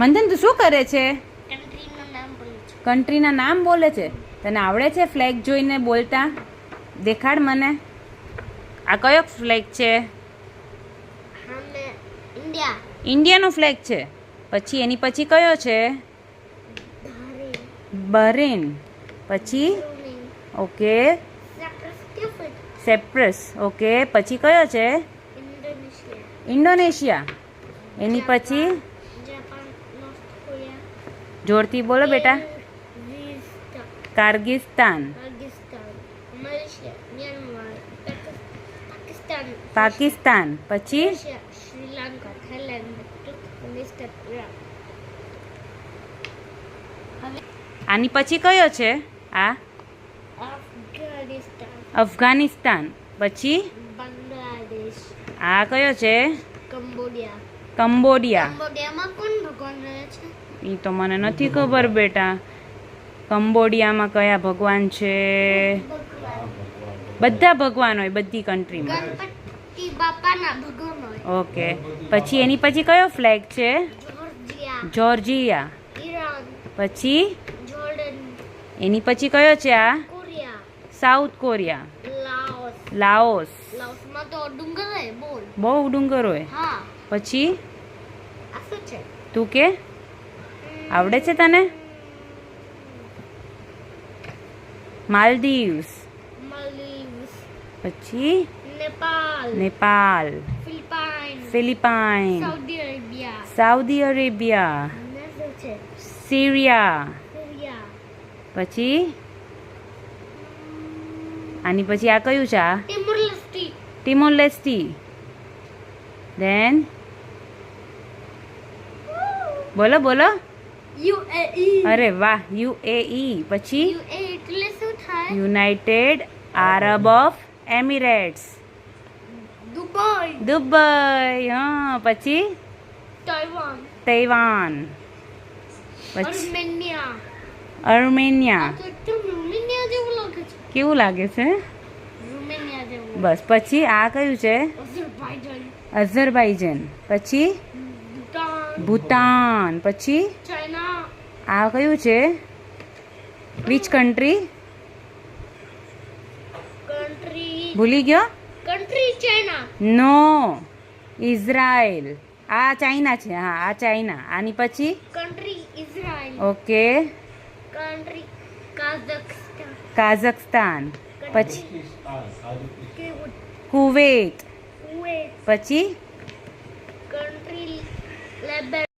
મંથન તું શું કરે છે? કન્ટ્રીનું નામ બોલું છું. કન્ટ્રીના નામ બોલે છે. તને આવડે છે ફ્લેગ જોઈને બોલતા? દેખાડ મને. આ કયો ફ્લેગ છે? અમે ઇન્ડિયા. ઇન્ડિયાનો ફ્લેગ છે. પછી એની પછી કયો છે? બહરીન. પછી ઓકે સેપ્રસ. ઓકે પછી કયો છે? ઇન્ડોનેશિયા. એની પછી જોરથી બોલો બેટા. કાર્ગિસ્તાન. પાકિસ્તાન. પછી શ્રીલંકા, થાઈલેન્ડ, તુર્કમેનિસ્તાન, ઈરાન. આની પછી કયો છે? આ અફઘાનિસ્તાન, અફઘાનિસ્તાન. પછી બાંગ્લાદેશ, આ કયો છે? કંબોડિયા. કંબોડિયા. કંબોડિયામાં કોણ ભગવાન રહે છે? એ તો મને નથી ખબર બેટા. કંબોડિયામાં કયા ભગવાન છે? બધા ભગવાન હોય બધી કન્ટ્રીમાં. ગણપતિ બાપાના ભગવાન હોય. ઓકે પછી એની પછી કયો ફ્લેગ છે? Georgia, Georgia. ઈરાન, પછી જોર્ડન, એની પછી કયો છે? આ Korea, South Korea. Laos. Laos. લાઓસમાં તો ડુંગર હોય બોલ. બહુ ડુંગર હોય. હા. પછી આ શું છે? તું કે આવડે છે તને? માલદીવ્સ. માલદીવ્સ, પછી Nepal, Nepal. Philippine, Philippine. Saudi Arabia. Saudi Arabia. અને શું છે? સિરિયા. સિરિયા. પછી આની પછી આ કયું છે? આ ટિમોર લેસ્ટી. ટિમોર લેસ્ટી. ધેન બોલો બોલો. યુએઈ. અરે વાહ યુએઈ. પછી યુએ એટલે શું થાય? United Arab of Emirates. Dubai, Dubai. હા પછી તાઇવાન, તૈવાન. પછી આર્મેનિયા. અર્મેનિયા. આ તો એકદમ રૂમેનિયા જેવું લાગે છે. કેવું લાગે છે? રૂમેનિયા જેવું. બસ પછી આ કયું છે? અઝરબાઈજાન, અઝરબાઈજન. પછી ભૂટાન, ભૂટાન. પછી ચાઇના, આ કયું છે? Which country? કન્ટ્રી, ભૂલી ગયો? કન્ટ્રી ચાઇના, નો ઇઝરાયલ. આ ચાઇના છે. હા આ ચાઇના. આની પછી કન્ટ્રી ઇઝરાયલ, ઓકે કન્ટ્રી કાઝાખસ્તાન, કાઝાખસ્તાન. પછી કેવું? કુવેત. કુવેત, પછી કન્ટ્રી લેબેનન.